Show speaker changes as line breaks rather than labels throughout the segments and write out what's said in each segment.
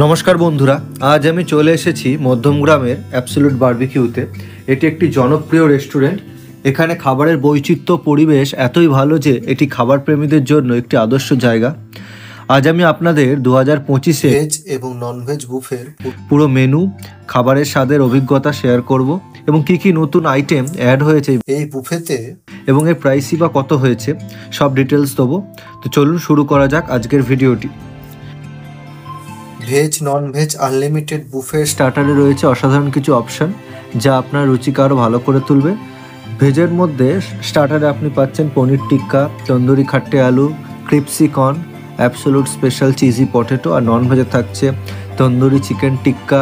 নমস্কার বন্ধুরা, আজ আমি চলে এসেছি মধ্যমগ্রামের অ্যাবসলিউট বারবিকিউতে। এটি একটি জনপ্রিয় রেস্টুরেন্ট। এখানে খাবারের বৈচিত্র্য পরিবেশ এতই ভালো যে এটি খাবার প্রেমীদের জন্য একটি আদর্শ জায়গা। আজ আমি আপনাদের 2025-এ
ভেজ এবং ননভেজ বুফের
পুরো মেনু, খাবারের স্বাদের অভিজ্ঞতা শেয়ার করব এবং কী কী নতুন আইটেম অ্যাড হয়েছে
এই বুফেতে
এবং এর প্রাইসই বা কত হয়েছে সব ডিটেলস দেবো। তো চলুন শুরু করা যাক আজকের ভিডিওটি।
ভেজ ননভেজ আনলিমিটেড বুফের
স্টার্টারে রয়েছে অসাধারণ কিছু অপশান যা আপনার রুচিকে আরও ভালো করে তুলবে। ভেজের মধ্যে স্টার্টারে আপনি পাচ্ছেন পনির টিক্কা, তন্দুরি খাট্টে আলু, crispy corn, absolute special cheesy potato. আর নন ভেজে থাকছে tandoori chicken tikka,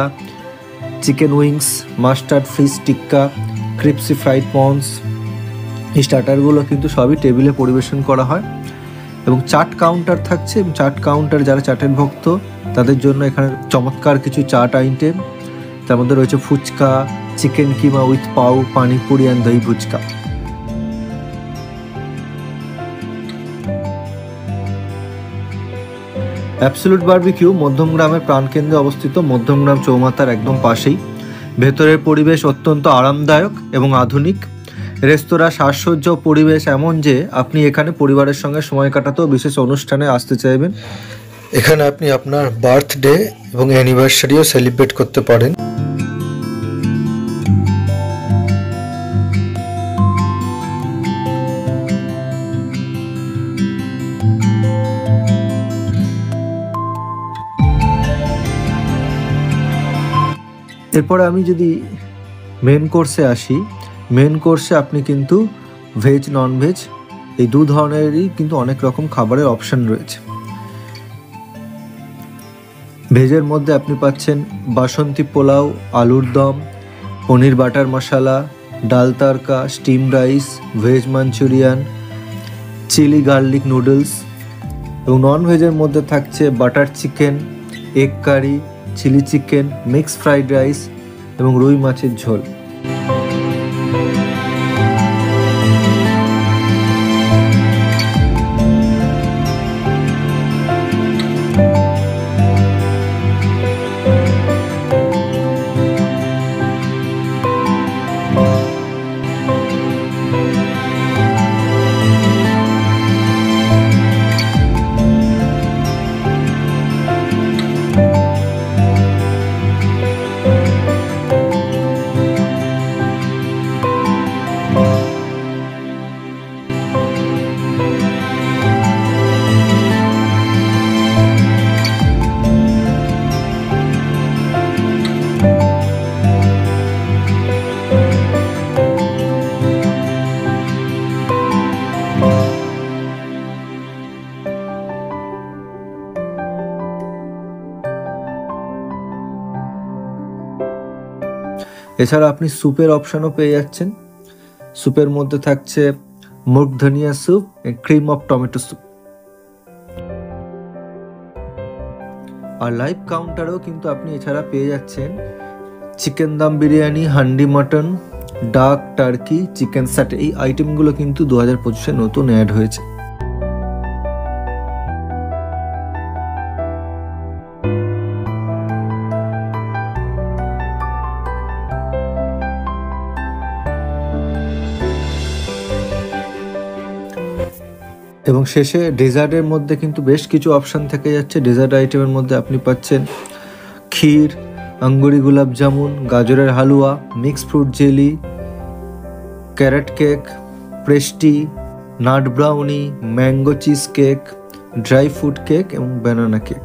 chicken wings, mustard fish tikka, crispy fried prawns. এই স্টার্টারগুলো কিন্তু সবই টেবিলে পরিবেশন করা হয় এবং চাট কাউন্টার থাকছে। চাট কাউন্টার যারা চাটের ভক্ত তাদের জন্য এখানে চমৎকার কিছু চাট আইটেম। তার মধ্যে রয়েছে phuchka, chicken keema with pav, panipuri and দই ফুচকা। অ্যাবসলিউট বারবিকিউ মধ্যমগ্রামের প্রাণকেন্দ্রে অবস্থিত, মধ্যমগ্রাম চৌমাথার একদম পাশেই। ভেতরের পরিবেশ অত্যন্ত আরামদায়ক এবং আধুনিক। রেস্তোরাঁ সাজসজ্জা পরিবেশ এমন যে আপনি এখানে পরিবারের সঙ্গে সময় কাটাতেও বিশেষ অনুষ্ঠানে আসতে চাইবেন।
এখানে আপনি আপনার বার্থডে এবং অ্যানিভার্সারিও সেলিব্রেট করতে পারেন।
এরপরে আমি যদি মেন কোর্সে আসি, মেন কোর্সে আপনি কিন্তু ভেজ ননভেজ এই দু ধরনেরই কিন্তু অনেক রকম খাবারের অপশান রয়েছে। ভেজের মধ্যে আপনি পাচ্ছেন বাসন্তী পোলাও, আলুর দম, পনির বাটার মশলা, ডাল তড়কা, steam rice, veg Manchurian, chilli garlic noodles. এবং নন ভেজের মধ্যে থাকছে butter chicken, egg curry, chilli chicken, mixed fried rice এবং রুই মাছের ঝোল। এছাড়া আপনি স্যুপের অপশানও পেয়ে যাচ্ছেন। স্যুপের মধ্যে থাকছে মুগ ধনিয়া soup, cream of tomato soup. আর লাইভ কাউন্টারেও কিন্তু আপনি এছাড়া পেয়ে যাচ্ছেন chicken dum biryani, handi mutton, duck turkey, chicken satay. এই আইটেমগুলো কিন্তু 2025-এ নতুন অ্যাড হয়েছে। এবং শেষে ডেজার্টের মধ্যে কিন্তু বেশ কিছু অপশান থেকে যাচ্ছে। ডেজার্ট আইটেমের মধ্যে আপনি পাচ্ছেন ক্ষীর, আঙ্গুরি গুলাব জামুন, গাজরের halwa, mixed fruit jelly, carrot cake, pastry, nut brownie, mango cheese cake, dry fruit cake এবং ব্যানানা কেক।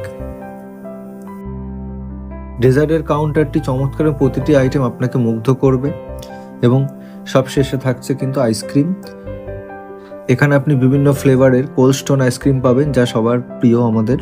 ডেজার্টের কাউন্টারটি চমৎকার, প্রতিটি আইটেম আপনাকে মুগ্ধ করবে। এবং সবশেষে থাকছে কিন্তু আইসক্রিম। এখানে আপনি বিভিন্ন ফ্লেভারের কোল্ড স্টোন আইসক্রিম পাবেন যা সবার প্রিয় আমাদের।